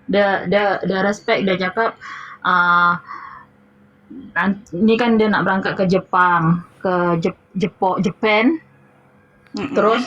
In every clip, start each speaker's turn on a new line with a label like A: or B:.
A: Dia respect, dia cakap, ah ini kan dia nak berangkat ke Jepang, ke Japan. Terus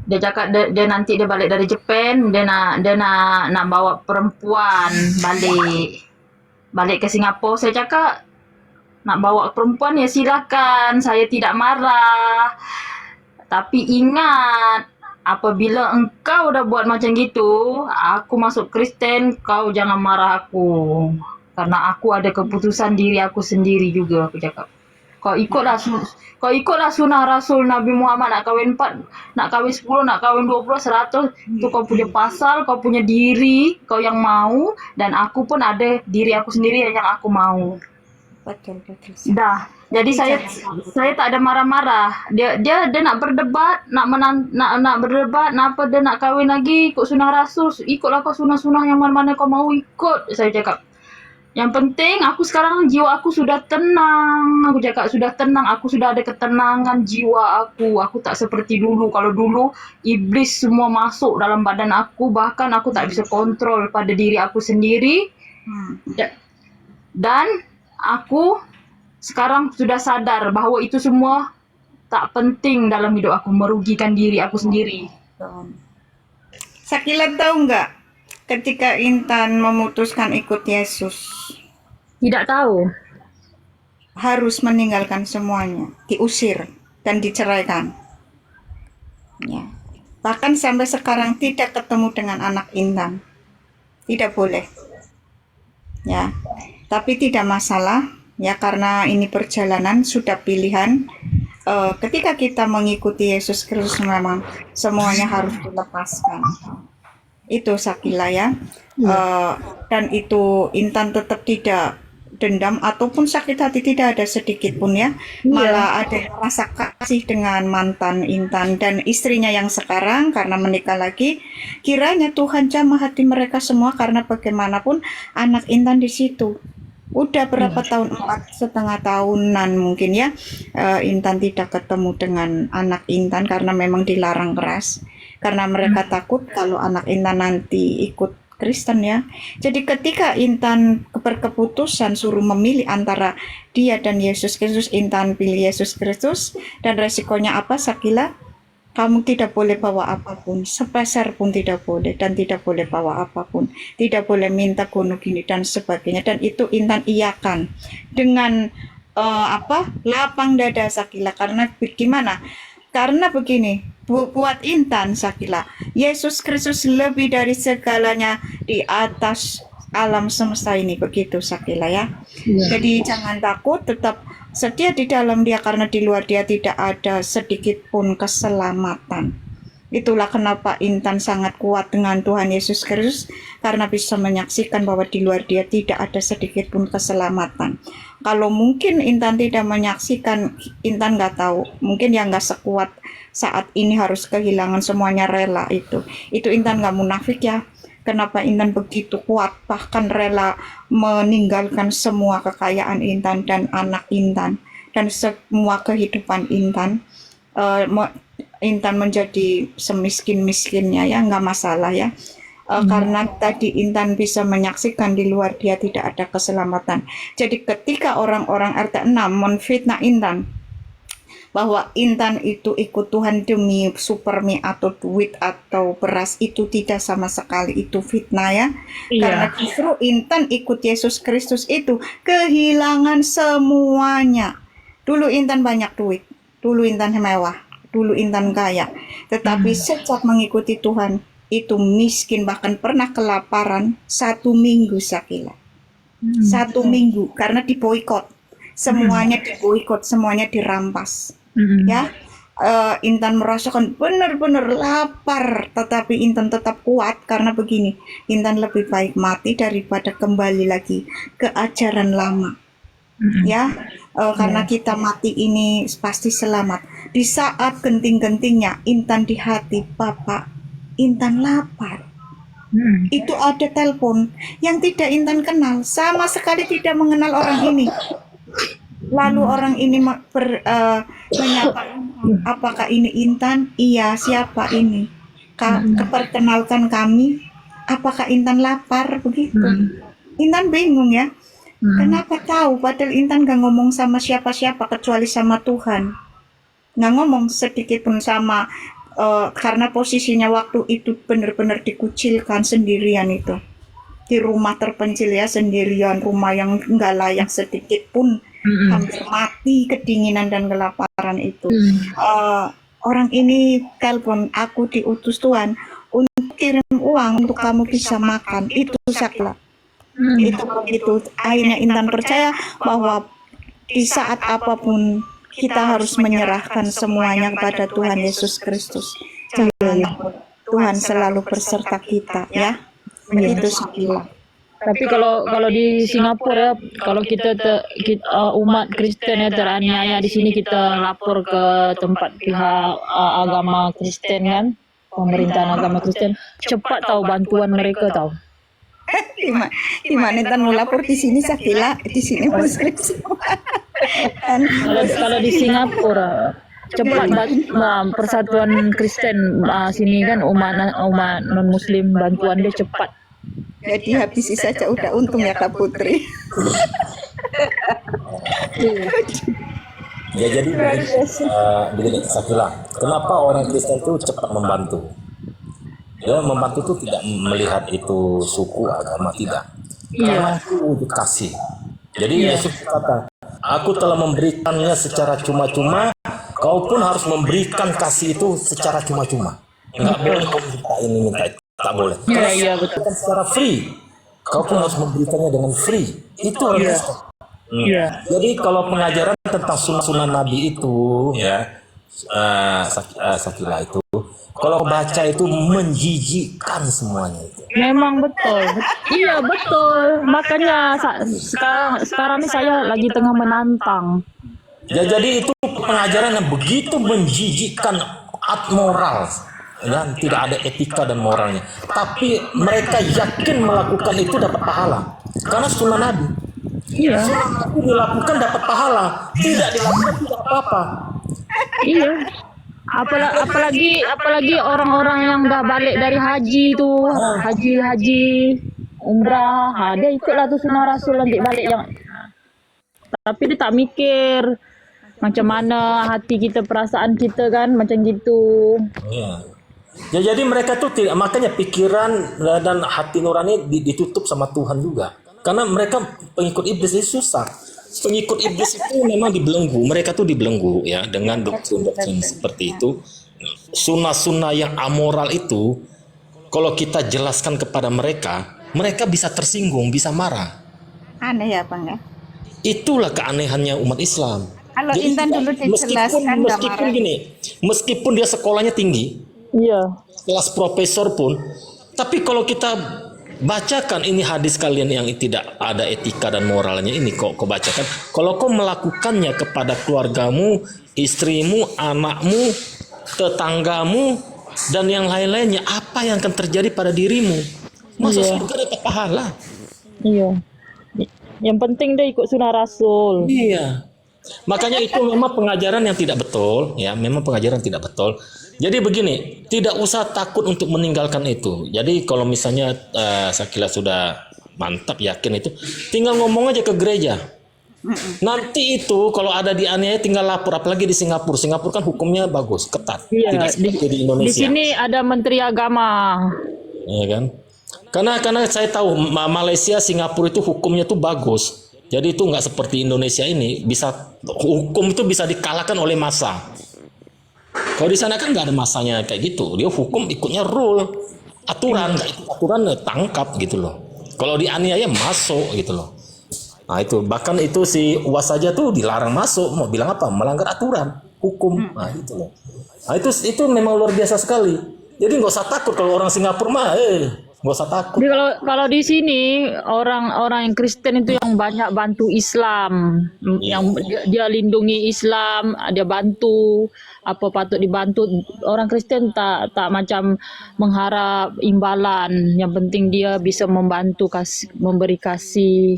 A: dia cakap dia nanti dia balik dari Japan, dia nak bawa perempuan balik balik ke Singapura. Saya cakap nak bawa perempuan ya silakan, saya tidak marah. Tapi ingat, apabila engkau dah buat macam gitu, aku masuk Kristen, kau jangan marah aku. Karena aku ada keputusan diri aku sendiri juga, aku cakap. Kau ikutlah kau ikutlah sunnah Rasul Nabi Muhammad, nak kahwin 4, nak kahwin 10, nak kahwin 20, 100, itu kau punya pasal, kau punya diri, kau yang mau, dan aku pun ada diri aku sendiri yang aku mau.
B: Betul, betul.
A: Dah. Jadi saya tak ada marah-marah. Dia nak berdebat, nak berdebat, nak apa dia nak kahwin lagi ikut sunnah Rasul. Ikutlah kau sunnah-sunnah yang mana-mana kau mau ikut. Saya cakap. Yang penting aku sekarang jiwa aku sudah tenang. Aku cakap sudah tenang. Aku sudah ada ketenangan jiwa aku. Aku tak seperti dulu. Kalau dulu iblis semua masuk dalam badan aku. Bahkan aku tak bisa kontrol pada diri aku sendiri. Dan aku sekarang sudah sadar bahwa itu semua tak penting dalam hidup aku, merugikan diri aku sendiri.
B: Sakila tahu nggak ketika Intan memutuskan ikut Yesus
A: Tidak tahu.
B: harus meninggalkan semuanya, diusir dan diceraikan. Ya. Bahkan sampai sekarang tidak ketemu dengan anak Intan. Tidak boleh. Ya. Tapi tidak masalah ya karena ini perjalanan sudah pilihan. Ketika kita mengikuti Yesus Kristus memang semuanya harus dilepaskan. Itu Sakila ya. Dan itu Intan tetap tidak dendam ataupun sakit hati, tidak ada sedikit pun ya. Malah ada rasa kasih dengan mantan Intan dan istrinya yang sekarang karena menikah lagi. Kiranya Tuhan jamah hati mereka semua karena bagaimanapun anak Intan di situ. Udah berapa tahun, 4,5 tahunan mungkin ya, Intan tidak ketemu dengan anak Intan karena memang dilarang keras. Karena mereka takut kalau anak Intan nanti ikut Kristen ya. Jadi ketika Intan berkeputusan suruh memilih antara dia dan Yesus Kristus, Intan pilih Yesus Kristus. Dan resikonya apa Sakila? Kamu tidak boleh bawa apapun, sepeser pun tidak boleh, dan tidak boleh bawa apapun, tidak boleh minta gunung gini dan sebagainya. Dan itu Intan iakan dengan lapang dada Sakila. Karena bagaimana? Karena begini, buat Intan Sakila, Yesus Kristus lebih dari segalanya di atas alam semesta ini, begitu Sakila ya. Jadi jangan takut, tetap setia di dalam dia karena di luar dia tidak ada sedikit pun keselamatan. Itulah kenapa Intan sangat kuat dengan Tuhan Yesus Kristus karena bisa menyaksikan bahwa di luar dia tidak ada sedikit pun keselamatan. Kalau mungkin Intan tidak menyaksikan, Intan nggak tahu. Mungkin yang nggak sekuat saat ini harus kehilangan semuanya rela itu. Itu Intan nggak munafik ya. Kenapa Intan begitu kuat bahkan rela meninggalkan semua kekayaan Intan dan anak Intan dan semua kehidupan Intan. Intan menjadi semiskin-miskinnya ya nggak masalah ya. Karena tadi Intan bisa menyaksikan di luar dia tidak ada keselamatan. Jadi ketika orang-orang RT 6 menfitnah Intan bahwa Intan itu ikut Tuhan demi supermi atau duit atau beras, itu tidak sama sekali, itu fitnah ya. Karena justru Intan ikut Yesus Kristus itu kehilangan semuanya. Dulu Intan banyak duit, dulu Intan mewah, dulu Intan kaya, tetapi sejak mengikuti Tuhan itu miskin, bahkan pernah kelaparan 1 minggu Sakila. 1 minggu karena diboikot, semuanya diboikot, semuanya dirampas. Ya, Intan merasakan benar-benar lapar, tetapi Intan tetap kuat karena begini, Intan lebih baik mati daripada kembali lagi ke ajaran lama. Ya, karena kita mati ini pasti selamat. Di saat genting-gentingnya Intan di hati, Bapak, Intan lapar. Itu ada telepon yang tidak Intan kenal, sama sekali tidak mengenal orang ini. Lalu orang ini menyapa, apakah ini Intan? Iya, siapa ini? Perkenalkan kami, apakah Intan lapar begitu.
A: Hmm.
B: Intan bingung ya.
A: Hmm.
B: Kenapa tahu? Padahal Intan gak ngomong sama siapa-siapa kecuali sama Tuhan. Nggak ngomong sedikit pun sama, karena posisinya waktu itu benar-benar dikucilkan sendirian itu. Di rumah terpencil ya, sendirian, rumah yang nggak layak sedikit pun,
A: Hmm.
B: hampir mati kedinginan dan kelaparan itu.
A: Hmm.
B: Orang ini telepon, aku diutus Tuhan untuk kirim uang untuk kamu bisa makan. Itu Sakila.
A: Hmm.
B: Itu begitu. Akhirnya Intan percaya bahwa di saat apapun kita harus menyerahkan semuanya kepada Tuhan Yesus Kristus. Jangan takut. Tuhan selalu berserta kita ya. Begitu Sakila.
A: Tapi kalau di Singapura ya, kalau umat Kristen ya teraniaya di sini, kita lapor ke tempat pihak agama Kristen kan, pemerintahan agama Kristen, cepat tahu bantuan mereka tahu.
B: Di mana Intan mau lapor di sini Sakila, di sini Muslim semua.
A: Kalau di Singapura cepat persatuan Kristen sini kan, umat non Muslim, bantuan dia cepat.
B: Jadi habisi saja udah, untung ya Kak Putri.
C: Ya jadi begini Sakila, kenapa orang Kristen itu cepat membantu? Ya membantu itu tidak melihat itu suku agama, tidak. Karena itu wujud kasih. Jadi Yesus kata, aku telah memberikannya secara cuma-cuma, kau pun harus memberikan kasih itu secara cuma-cuma. Enggak boleh kau minta ini minta itu, tak boleh.
A: Iya betul.
C: Bukan secara free, kau pun harus memberikannya dengan free. Itu orang Kristen. Jadi kalau pengajaran tentang sunnah Nabi itu ya, Sakila itu, kalau baca itu menjijikkan semuanya itu.
A: Memang betul. Iya betul. Makanya sekarang ini saya lagi tengah menantang.
C: Ya, jadi itu pengajaran yang begitu menjijikkan, moral, dan tidak ada etika dan moralnya. Tapi mereka yakin melakukan itu dapat pahala, karena sunnah Nabi.
A: Iya.
C: Sunnah Nabi dilakukan dapat pahala, tidak dilakukan tidak apa-apa.
A: Iya. Apalagi orang-orang yang udah balik dari haji tuh, haji umrah, dia ikutlah tuh sunnah Rasul nanti balik yang. Tapi dia tak mikir macam mana hati kita, perasaan kita kan, macam gitu.
C: Iya. Ya, jadi mereka tuh tidak, makanya pikiran dan hati nurani ditutup sama Tuhan juga. Karena mereka pengikut iblis itu susah. Pengikut iblis itu memang dibelenggu. Mereka tuh dibelenggu ya dengan doktrin-doktrin seperti itu. Sunnah-sunnah yang amoral itu, kalau kita jelaskan kepada mereka, mereka bisa tersinggung, bisa marah.
B: Aneh ya Bang ya.
C: Itulah keanehannya umat Islam.
B: Kalau Intan dulu dijelaskan nggak
C: meskipun
B: marah.
C: gini, meskipun dia sekolahnya tinggi,
A: Iya.
C: kelas profesor pun, tapi kalau kita bacakan ini hadis kalian yang tidak ada etika dan moralnya ini, kok bacakan, kalau kau melakukannya kepada keluargamu, istrimu, anakmu, tetanggamu, dan yang lain-lainnya, apa yang akan terjadi pada dirimu? Masuk surga dapat pahala.
A: Iya. Yang penting dia ikut sunnah Rasul.
C: Iya. Makanya itu memang pengajaran yang tidak betul, ya, memang pengajaran tidak betul. Jadi begini, tidak usah takut untuk meninggalkan itu. Jadi kalau misalnya Sakila sudah mantap yakin itu, tinggal ngomong aja ke gereja. Nanti itu kalau ada dianiaya tinggal lapor, apalagi di Singapura. Singapura kan hukumnya bagus, ketat.
A: Iya,
C: Tidak seperti di Indonesia.
A: Di sini ada Menteri Agama.
C: Ya kan? Karena saya tahu Malaysia, Singapura itu hukumnya tuh bagus. Jadi itu nggak seperti Indonesia ini, hukum itu bisa dikalahkan oleh massa. Kalau di sana kan nggak ada masanya kayak gitu. Dia hukum ikutnya rule, aturan, nggak ikut aturan tangkap gitu loh. Kalau dianiaya masuk gitu loh. Nah itu bahkan itu si UAS saja tuh dilarang masuk, mau bilang apa? Melanggar aturan hukum. Nah itu loh. Nah itu memang luar biasa sekali. Jadi nggak usah takut kalau orang Singapura mah, nggak usah takut.
A: Jadi kalau di sini orang-orang yang Kristen itu yang banyak bantu Islam, yang dia lindungi Islam, dia bantu apa patut dibantu. Orang Kristen tak macam mengharap imbalan. Yang penting dia bisa membantu, memberi kasih.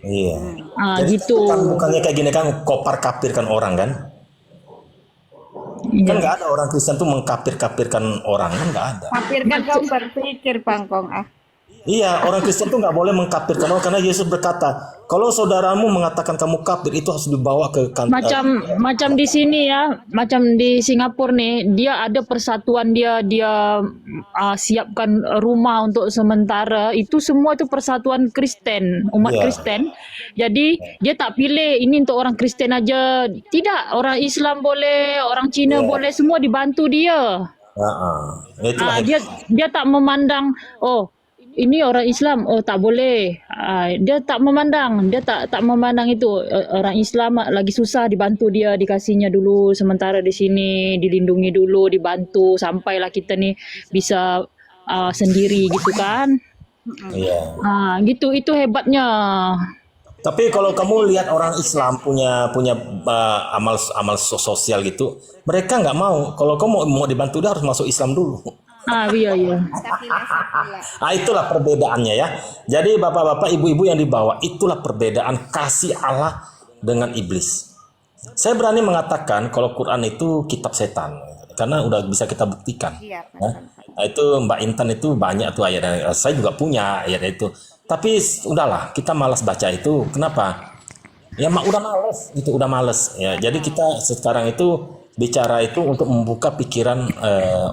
C: Iya.
A: Gitu.
C: Bukannya kayak gini kan kopar kapirkan orang kan? Kan
A: Iya.
C: nggak ada orang Kristen tuh mengkafir-kafirkan orang, kan nggak ada.
B: Kafirkan kau berpikir Bangkong ah.
C: Iya, orang Kristen tuh nggak boleh mengkafirkan orang karena Yesus berkata, kalau saudaramu mengatakan kamu kafir itu harus dibawa ke kantor.
A: Macam di sini ya, macam di Singapura nih, dia ada persatuan dia siapkan rumah untuk sementara. Itu semua itu persatuan Kristen, umat
C: Iya.
A: Kristen. Jadi dia tak pilih ini untuk orang Kristen aja. Tidak, orang Islam boleh, orang Cina
C: Iya.
A: boleh, semua dibantu dia.
C: Itulah
A: Dia tak memandang, oh ini orang Islam, oh tak boleh. Dia tak memandang, dia tak memandang itu. Orang Islam lagi susah, dibantu dia, dikasihnya dulu sementara di sini, dilindungi dulu, dibantu sampailah kita nih bisa sendiri gitu kan.
C: Iya.
A: Gitu, itu hebatnya.
C: Tapi kalau kamu lihat orang Islam punya amal sosial gitu, mereka nggak mau. Kalau kamu mau dibantu dia harus masuk Islam dulu.
A: Iya.
C: Itulah perbedaannya ya. Jadi bapak-bapak, ibu-ibu yang dibawa, itulah perbedaan kasih Allah dengan iblis. Saya berani mengatakan kalau Quran itu kitab setan, karena udah bisa kita buktikan.
B: Iya,
C: Ya. Nah, itu Mbak Intan itu banyak tuh ayat, saya juga punya ayat itu. Tapi udahlah, kita malas baca itu. Kenapa? Ya udah males, itu udah males. Ya, jadi kita sekarang itu bicara itu untuk membuka pikiran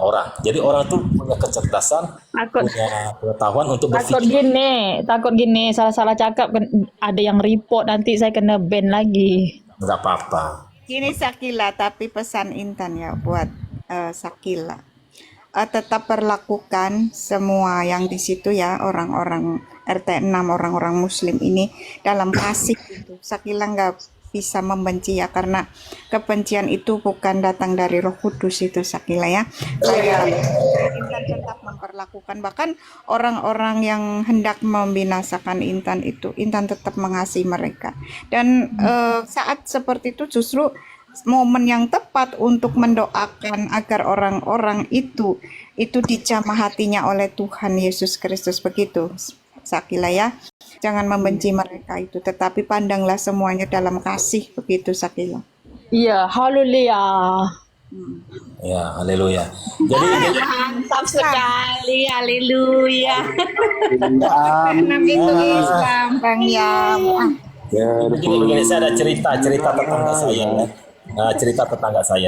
C: orang. Jadi orang tuh punya kecerdasan,
A: Takut
C: punya pengetahuan untuk
A: takut
C: berpikir.
A: takut gini salah cakap kan ada yang report nanti saya kena ban lagi.
C: Nggak apa-apa.
B: Gini Sakila, tapi pesan Intan ya buat Sakila. Tetap perlakukan semua yang di situ ya, orang-orang RT 6, orang-orang Muslim ini dalam kasih gitu. Sakila nggak bisa membenci ya, karena kebencian itu bukan datang dari Roh Kudus itu Sakila ya. Saya Intan tetap memperlakukan, bahkan orang-orang yang hendak membinasakan Intan itu, Intan tetap mengasihi mereka. Dan saat seperti itu justru momen yang tepat untuk mendoakan agar orang-orang itu dijamah hatinya oleh Tuhan Yesus Kristus, begitu Sakila ya. Jangan membenci mereka itu, tetapi pandanglah semuanya dalam kasih, begitu Sakila.
A: Iya, haleluya.
C: Ya, haleluya. Jadi
B: Mantap sekali, haleluya. Enam itu Islam, Bang Yam.
C: begini, saya ada cerita tetangga saya. Cerita tetangga saya.